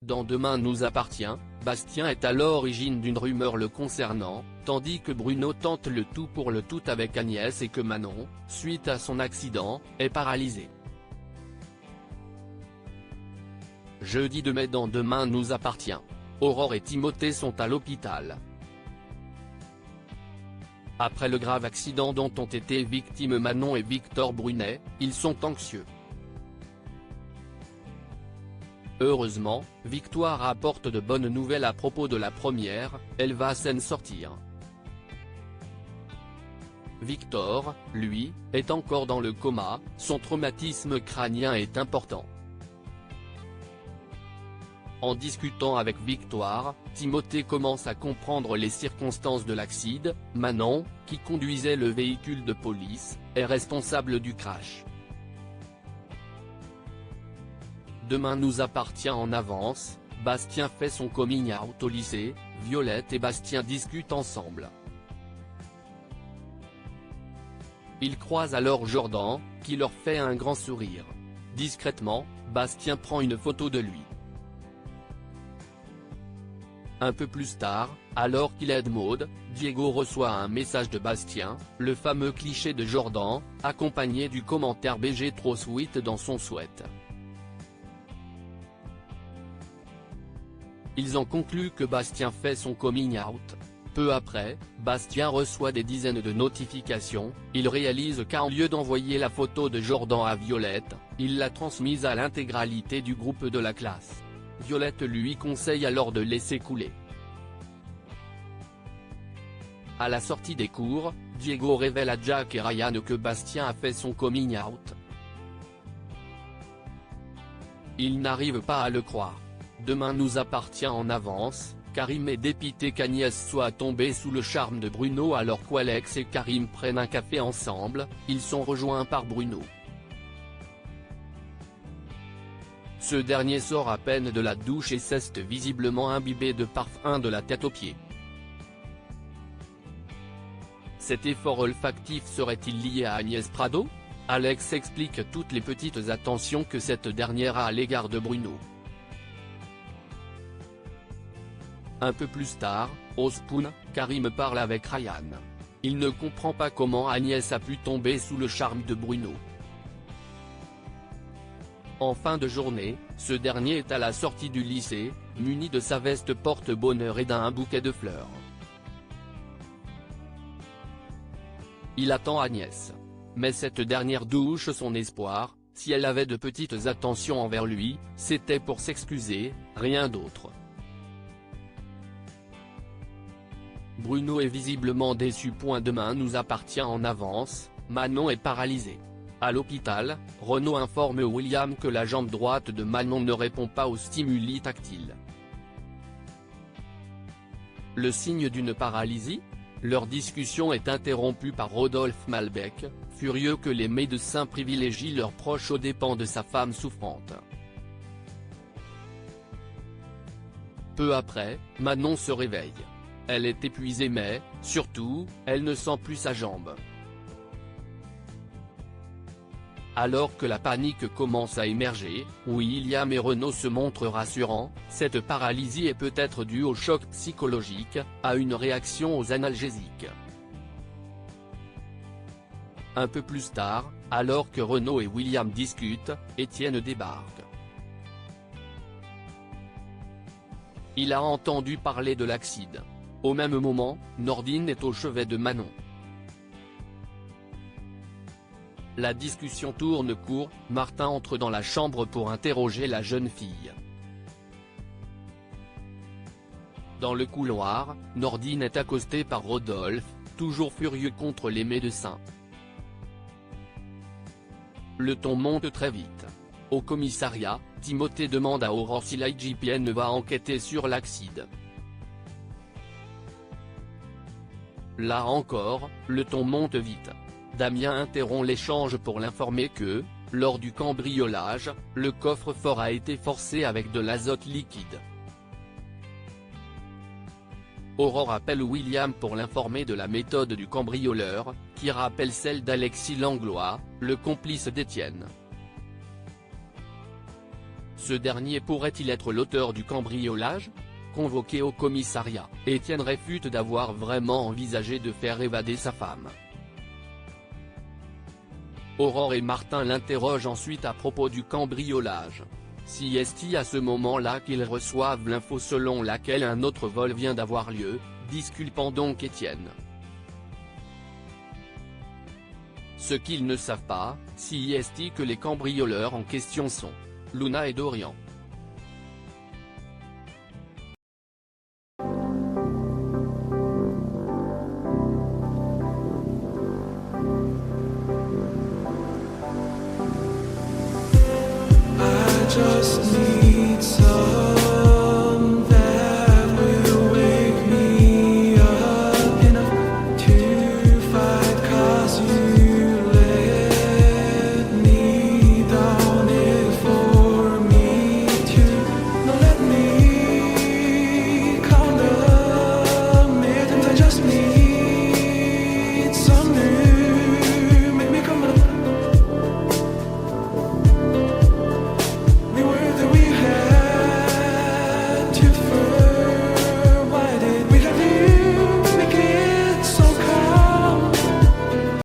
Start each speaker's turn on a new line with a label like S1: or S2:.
S1: Dans Demain nous appartient, Bastien est à l'origine d'une rumeur le concernant, tandis que Bruno tente le tout pour le tout avec Agnès et que Manon, suite à son accident, est paralysée. Jeudi 2 mai dans Demain nous appartient. Aurore et Timothée sont à l'hôpital. Après le grave accident dont ont été victimes Manon et Victor Brunet, ils sont anxieux. Heureusement, Victoire apporte de bonnes nouvelles à propos de la première, elle va s'en sortir. Victor, lui, est encore dans le coma, son traumatisme crânien est important. En discutant avec Victoire, Timothée commence à comprendre les circonstances de l'accident. Manon, qui conduisait le véhicule de police, est responsable du crash. Demain nous appartient en avance, Bastien fait son coming out au lycée, Violette et Bastien discutent ensemble. Ils croisent alors Jordan, qui leur fait un grand sourire. Discrètement, Bastien prend une photo de lui. Un peu plus tard, alors qu'il aide Maud, Diego reçoit un message de Bastien, le fameux cliché de Jordan, accompagné du commentaire BG trop sweet dans son souhait. Ils en concluent que Bastien fait son coming out. Peu après, Bastien reçoit des dizaines de notifications, il réalise qu'au lieu d'envoyer la photo de Jordan à Violette, il l'a transmise à l'intégralité du groupe de la classe. Violette lui conseille alors de laisser couler. À la sortie des cours, Diego révèle à Jack et Ryan que Bastien a fait son coming out. Ils n'arrivent pas à le croire. Demain nous appartient en avance, Karim est dépité qu'Agnès soit tombée sous le charme de Bruno alors qu'Alex et Karim prennent un café ensemble, ils sont rejoints par Bruno. Ce dernier sort à peine de la douche et s'est visiblement imbibé de parfum de la tête aux pieds. Cet effort olfactif serait-il lié à Agnès Prado? Alex explique toutes les petites attentions que cette dernière a à l'égard de Bruno. Un peu plus tard, au Spoon, Karim parle avec Ryan. Il ne comprend pas comment Agnès a pu tomber sous le charme de Bruno. En fin de journée, ce dernier est à la sortie du lycée, muni de sa veste porte-bonheur et d'un bouquet de fleurs. Il attend Agnès. Mais cette dernière douche son espoir, si elle avait de petites attentions envers lui, c'était pour s'excuser, rien d'autre. Bruno est visiblement déçu. Demain nous appartient en avance, Manon est paralysée. À l'hôpital, Renaud informe William que la jambe droite de Manon ne répond pas aux stimuli tactiles. Le signe d'une paralysie? Leur discussion est interrompue par Rodolphe Malbec, furieux que les médecins privilégient leurs proches aux dépens de sa femme souffrante. Peu après, Manon se réveille. Elle est épuisée mais, surtout, elle ne sent plus sa jambe. Alors que la panique commence à émerger, William et Renaud se montrent rassurants, cette paralysie est peut-être due au choc psychologique, à une réaction aux analgésiques. Un peu plus tard, alors que Renaud et William discutent, Étienne débarque. Il a entendu parler de l'accident. Au même moment, Nordine est au chevet de Manon. La discussion tourne court, Martin entre dans la chambre pour interroger la jeune fille. Dans le couloir, Nordine est accostée par Rodolphe, toujours furieux contre les médecins. Le ton monte très vite. Au commissariat, Timothée demande à Aurore si l'IGPN va enquêter sur l'accident. Là encore, le ton monte vite. Damien interrompt l'échange pour l'informer que, lors du cambriolage, le coffre-fort a été forcé avec de l'azote liquide. Aurore appelle William pour l'informer de la méthode du cambrioleur, qui rappelle celle d'Alexis Langlois, le complice d'Étienne. Ce dernier pourrait-il être l'auteur du cambriolage? Convoqué au commissariat, Étienne réfute d'avoir vraiment envisagé de faire évader sa femme. Aurore et Martin l'interrogent ensuite à propos du cambriolage. Si est-il à ce moment-là qu'ils reçoivent l'info selon laquelle un autre vol vient d'avoir lieu, disculpant donc Étienne. Ce qu'ils ne savent pas, si est-il que les cambrioleurs en question sont Luna et Dorian.
S2: Just need